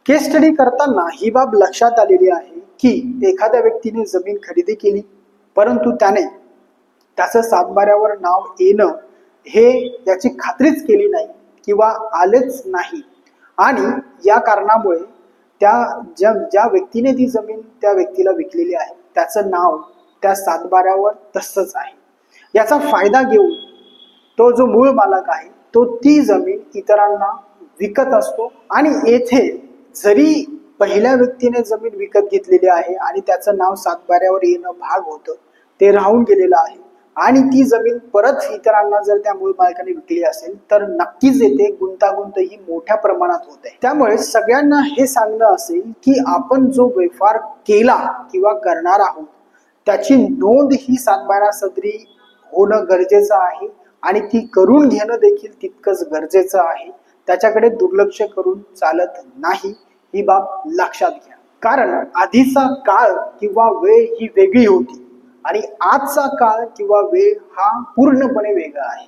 केस study करताना ही बाब लक्षात आलेली आहे की एखाद्या व्यक्तीने जमीन खरेदी केली, परंतु त्याने त्याचं सातबाऱ्यावर नाव येणं हे याची खात्रीच केली नाही किंवा आलेच नाही, आणि या कारणामुळे ज्या व्यक्तीने ती जमीन त्या व्यक्तीला विकलेली आहे त्याचं नाव त्या सातबाऱ्यावर तसंच आहे. याचा फायदा घेऊन तो जो मूळ मालक आहे तो ती जमीन इतरांना विकत असतो, आणि येथे जरी पहिल्या व्यक्तीने जमीन विकत घेतलेली आहे आणि त्याचं नाव सातबाऱ्यावर येणं भाग होतं, ते राहून गेलेलं आहे, आणि ती जमीन परत इतरांना जर त्या मूळ मालकाने विकली असेल तर नक्कीच येथे गुंतागुंत ही मोठ्या प्रमाणात होत आहे. त्यामुळे सगळ्यांना हे सांगणं असेल की आपण जो व्यवहार केला किंवा करणार आहोत त्याची नोंद ही सातबारा सदरी होणं गरजेचं आहे, आणि ती करून घेणं देखील तितकंच गरजेचं आहे. त्याच्याकडे दुर्लक्ष करून चालत नाही, ही बाब लक्षात घ्या. कारण आधीचा काळ किंवा वेळ ही वेगळी होती आणि आजचा काळ किंवा वेळ हा पूर्णपणे वेगळा आहे.